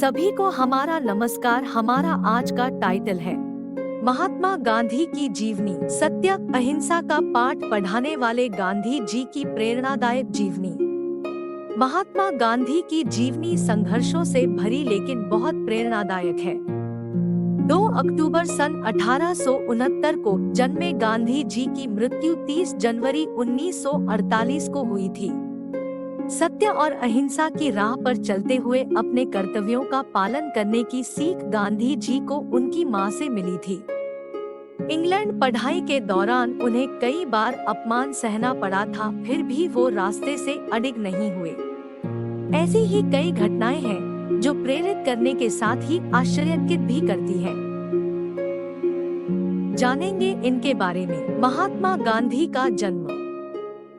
सभी को हमारा नमस्कार। हमारा आज का टाइटल है महात्मा गांधी की जीवनी, सत्य अहिंसा का पाठ पढ़ाने वाले गांधी जी की प्रेरणादायक जीवनी। महात्मा गांधी की जीवनी संघर्षों से भरी लेकिन बहुत प्रेरणादायक है। 2 अक्टूबर सन 1869 को जन्मे गांधी जी की मृत्यु 30 जनवरी 1948 को हुई थी। सत्य और अहिंसा की राह पर चलते हुए अपने कर्तव्यों का पालन करने की सीख गांधी जी को उनकी मां से मिली थी। इंग्लैंड पढ़ाई के दौरान उन्हें कई बार अपमान सहना पड़ा था, फिर भी वो रास्ते से अडिग नहीं हुए। ऐसी ही कई घटनाएं हैं जो प्रेरित करने के साथ ही आश्चर्यचकित भी करती है। जानेंगे इनके बारे में। महात्मा गांधी का जन्म।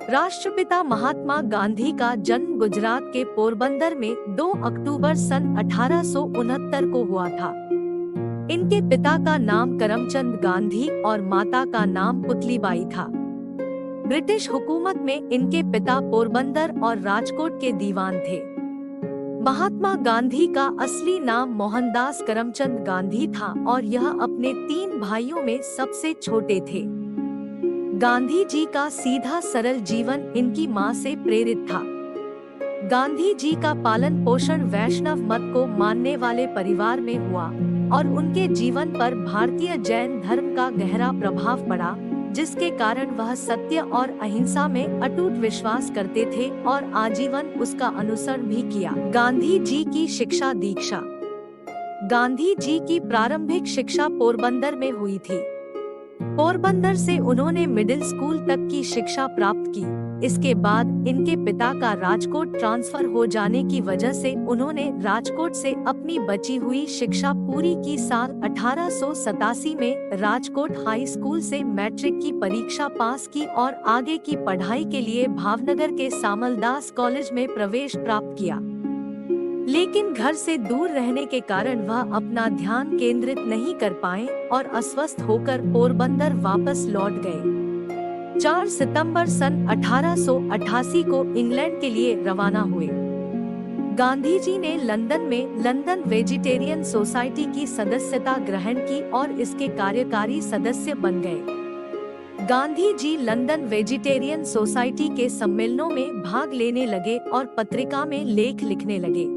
राष्ट्रपिता महात्मा गांधी का जन्म गुजरात के पोरबंदर में 2 अक्टूबर सन 1869 को हुआ था। इनके पिता का नाम करमचंद गांधी और माता का नाम पुतलीबाई था। ब्रिटिश हुकूमत में इनके पिता पोरबंदर और राजकोट के दीवान थे। महात्मा गांधी का असली नाम मोहनदास करमचंद गांधी था और यह अपने 3 भाइयों में सबसे छोटे थे। गांधी जी का सीधा सरल जीवन इनकी मां से प्रेरित था। गांधी जी का पालन पोषण वैष्णव मत को मानने वाले परिवार में हुआ और उनके जीवन पर भारतीय जैन धर्म का गहरा प्रभाव पड़ा, जिसके कारण वह सत्य और अहिंसा में अटूट विश्वास करते थे और आजीवन उसका अनुसरण भी किया। गांधी जी की शिक्षा दीक्षा। गांधी जी की प्रारंभिक शिक्षा पोरबंदर में हुई थी। पोरबंदर से उन्होंने मिडिल स्कूल तक की शिक्षा प्राप्त की। इसके बाद इनके पिता का राजकोट ट्रांसफर हो जाने की वजह से उन्होंने राजकोट से अपनी बची हुई शिक्षा पूरी की। साल 1887 में राजकोट हाई स्कूल से मैट्रिक की परीक्षा पास की और आगे की पढ़ाई के लिए भावनगर के सामलदास कॉलेज में प्रवेश प्राप्त किया। लेकिन घर से दूर रहने के कारण वह अपना ध्यान केंद्रित नहीं कर पाए और अस्वस्थ होकर पोरबंदर वापस लौट गए। 4 सितंबर सन 1888 को इंग्लैंड के लिए रवाना हुए। गांधी जी ने लंदन में लंदन वेजिटेरियन सोसाइटी की सदस्यता ग्रहण की और इसके कार्यकारी सदस्य बन गए। Gandhi ji London vegetarian society के सम्मेलनों में भाग लेने लगे और पत्रिका में लेख लिखने लगे।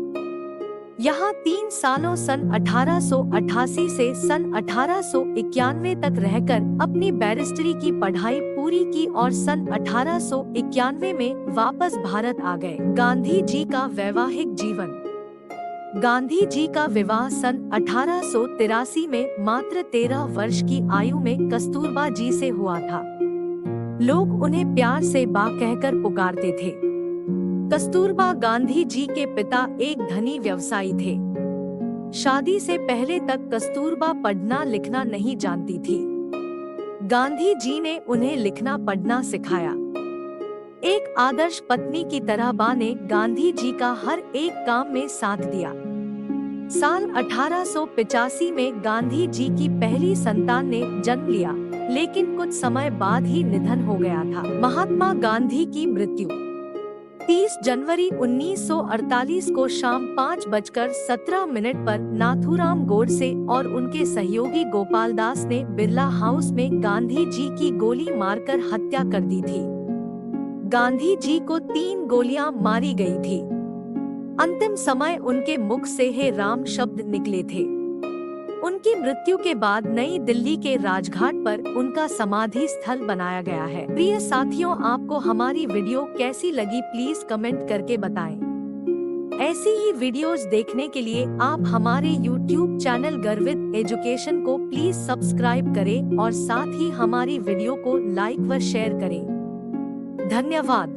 यहाँ 3 सालों सन 1888 से सन 1891 तक रहकर अपनी बैरिस्टरी की पढ़ाई पूरी की और सन 1891 में वापस भारत आ गए। गांधी जी का वैवाहिक जीवन। गांधी जी का विवाह सन 1883 में मात्र 13 वर्ष की आयु में कस्तूरबा जी से हुआ था। लोग उन्हें प्यार से बा कहकर पुकारते थे। कस्तूरबा गांधी जी के पिता एक धनी व्यवसायी थे। शादी से पहले तक कस्तूरबा पढ़ना लिखना नहीं जानती थी। गांधी जी ने उन्हें लिखना पढ़ना सिखाया। एक आदर्श पत्नी की तरह बा ने गांधी जी का हर एक काम में साथ दिया। साल 1885 में गांधी जी की पहली संतान ने जन्म लिया, लेकिन कुछ समय बाद ही निधन हो गया था। महात्मा गांधी की मृत्यु। 30 जनवरी 1948 को शाम 5:17 पर नाथूराम गोडसे और उनके सहयोगी गोपाल दास ने बिरला हाउस में गांधी जी की गोली मारकर हत्या कर दी थी। गांधी जी को 3 गोलियां मारी गई थी। अंतिम समय उनके मुख से हे राम शब्द निकले थे। उनकी मृत्यु के बाद नई दिल्ली के राजघाट पर उनका समाधि स्थल बनाया गया है। प्रिय साथियों, आपको हमारी वीडियो कैसी लगी प्लीज कमेंट करके बताएं। ऐसी ही वीडियोस देखने के लिए आप हमारे YouTube चैनल गर्वित एजुकेशन को प्लीज सब्सक्राइब करें और साथ ही हमारी वीडियो को लाइक व शेयर करें। धन्यवाद।